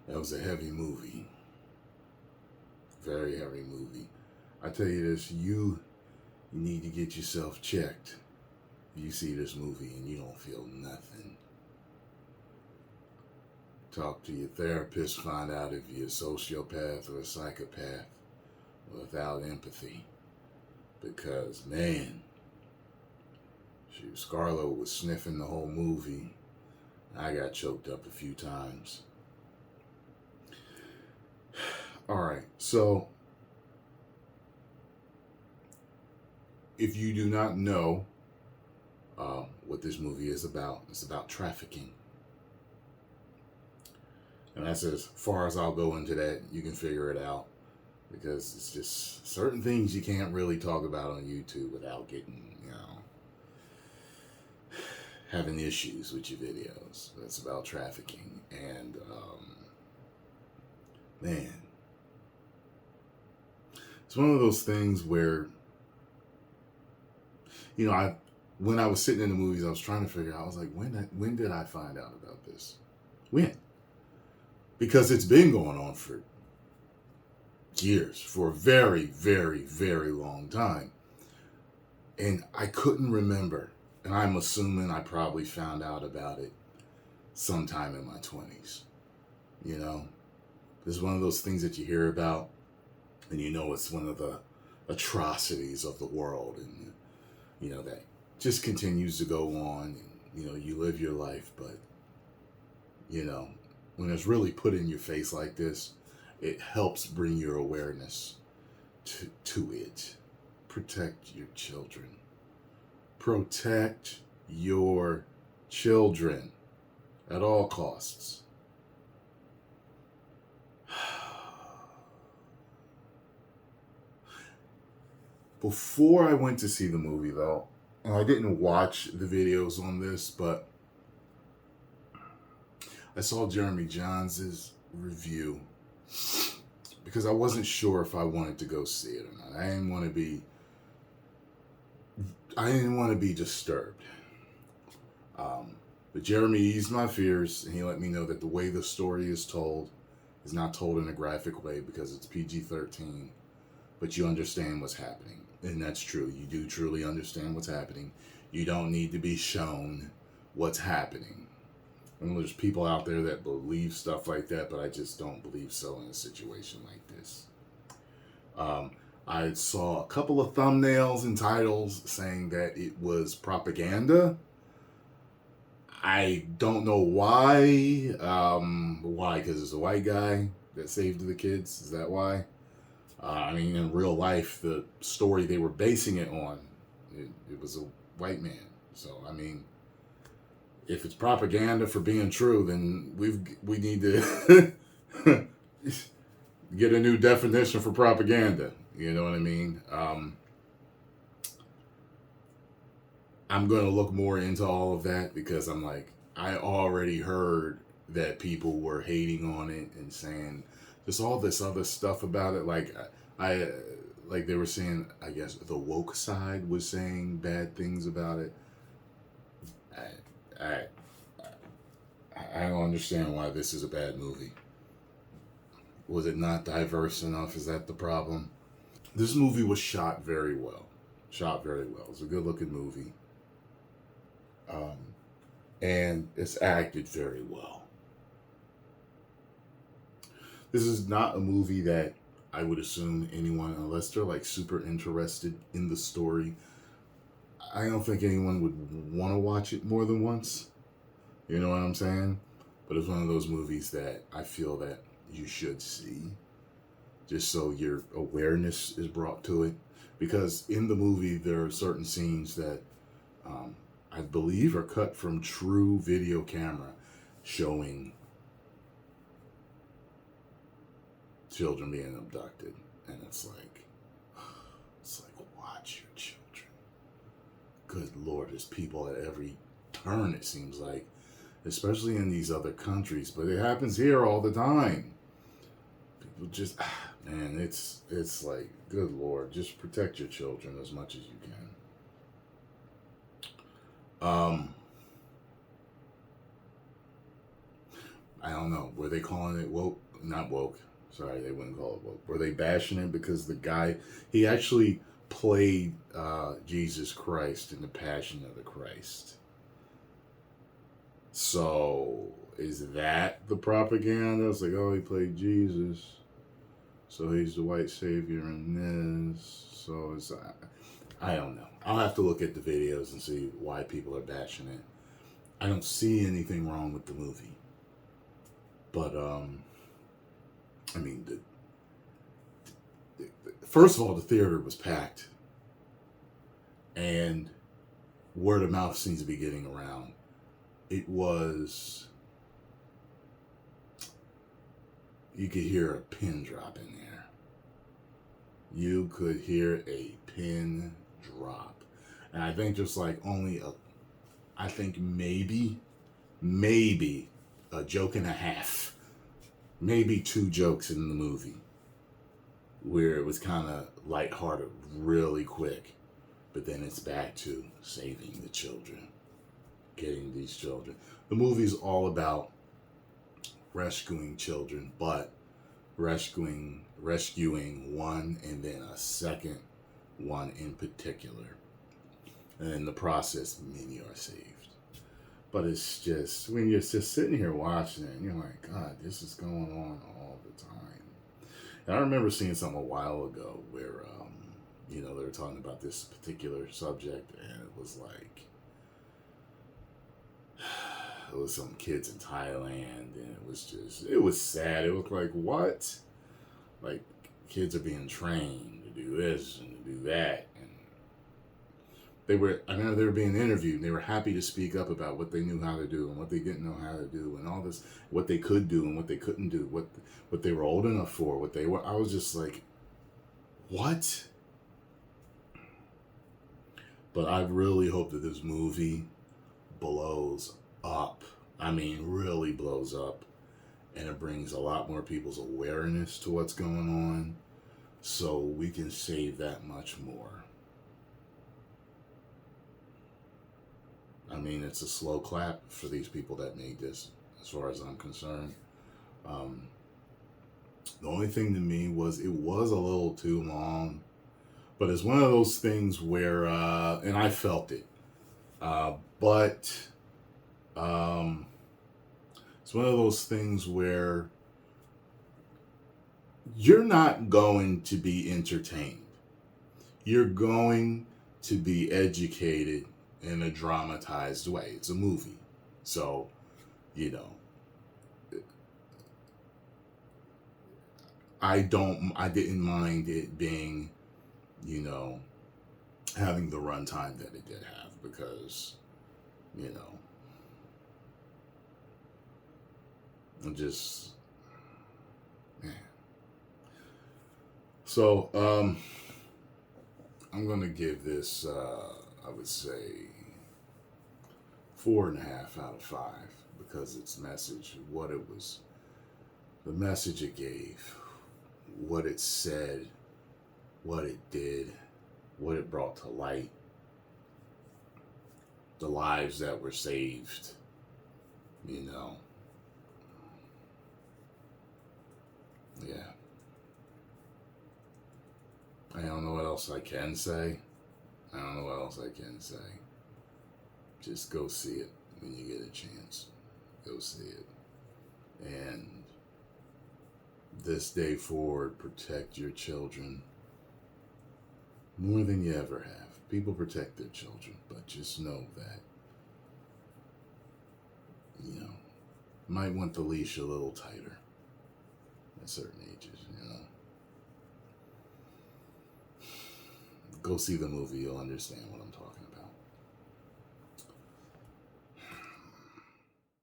That was a heavy movie. Very heavy movie. I tell you this, you need to get yourself checked. You see this movie and you don't feel nothing. Talk to your therapist, find out if you're a sociopath or a psychopath without empathy. Because, man, Scarlett was sniffing the whole movie. I got choked up a few times. Alright, so if you do not know what this movie is about, it's about trafficking. And that's as far as I'll go into that. You can figure it out. Because it's just certain things you can't really talk about on YouTube without getting, having issues with your videos. That's about trafficking. And, man, it's one of those things where, when I was sitting in the movies, I was trying to figure out, I was like, when did I find out about this? When? Because it's been going on for years, for a very, very, very long time. And I couldn't remember. And I'm assuming I probably found out about it sometime in my 20s. It's one of those things that you hear about and it's one of the atrocities of the world. And, that just continues to go on. And, you live your life. But, when it's really put in your face like this, it helps bring your awareness to it. Protect your children. Protect your children at all costs. Before I went to see the movie, though, and I didn't watch the videos on this, but I saw Jeremy Johns' review because I wasn't sure if I wanted to go see it or not. I didn't want to be disturbed. But Jeremy eased my fears, and he let me know that the way the story is told is not told in a graphic way because it's PG-13, but you understand what's happening. And that's true. You do truly understand what's happening. You don't need to be shown what's happening. And there's people out there that believe stuff like that, but I just don't believe so in a situation like this. I saw a couple of thumbnails and titles saying that it was propaganda. I don't know why. Why? Because it's a white guy that saved the kids. Is that why? In real life, the story they were basing it on, it was a white man. So, if it's propaganda for being true, then we need to get a new definition for propaganda. You know what I mean? I'm going to look more into all of that because I already heard that people were hating on it and saying just all this other stuff about it. Like they were saying, I guess the woke side was saying bad things about it. I don't understand why this is a bad movie. Was it not diverse enough? Is that the problem? This movie was shot very well. It's a good looking movie. And it's acted very well. This is not a movie that I would assume anyone, unless they're super interested in the story, I don't think anyone would want to watch it more than once. You know what I'm saying? But it's one of those movies that I feel that you should see, just so your awareness is brought to it. Because in the movie, there are certain scenes that I believe are cut from true video camera showing children being abducted. And it's like, watch your children. Good Lord, there's people at every turn, it seems like, especially in these other countries. But it happens here all the time. People just, man, it's like, good Lord, just protect your children as much as you can. I don't know. Were they calling it woke? Not woke. Sorry, they wouldn't call it woke. Were they bashing it because the guy, he actually played Jesus Christ in the Passion of the Christ. So is that the propaganda? It's like, oh, he played Jesus, so he's the white savior in this. So it's, I don't know. I'll have to look at the videos and see why people are bashing it. I don't see anything wrong with the movie, but I mean, first of all, the theater was packed, and word of mouth seems to be getting around. It was, you could hear a pin drop in there. You could hear a pin drop. And I think just like I think maybe a joke and a half, maybe 2 jokes in the movie where it was kind of lighthearted really quick, but then it's back to saving the children, getting these children. The movie's all about rescuing children, but rescuing one and then a second one in particular. And in the process, many are saved. But it's just, when you're just sitting here watching it, and you're like, God, this is going on all the time. And I remember seeing something a while ago where, they were talking about this particular subject, and it was like, it was some kids in Thailand, and it was sad. It was like, what? Like, kids are being trained to do this and to do that. And I remember they were being interviewed, and they were happy to speak up about what they knew how to do and what they didn't know how to do, and all this, what they could do and what they couldn't do, what they were old enough for, I was just like, what? But I really hope that this movie blows up. I mean, really blows up. And it brings a lot more people's awareness to what's going on, so we can save that much more. I mean, it's a slow clap for these people that made this, as far as I'm concerned. The only thing to me was, it was a little too long, but it's one of those things where, and I felt it, but it's one of those things where you're not going to be entertained. You're going to be educated in a dramatized way. It's a movie. So, I didn't mind it being, having the runtime that it did have, because, I'm just, man. So, I'm going to give this, I would say, 4.5 out of 5, because its message, the message it gave, what it said, what it did, what it brought to light, the lives that were saved, yeah. I don't know what else I can say. Just go see it when you get a chance. Go see it. And this day forward, protect your children more than you ever have. People protect their children, but just know that, might want the leash a little tighter at certain ages, Go see the movie, you'll understand what I'm talking about.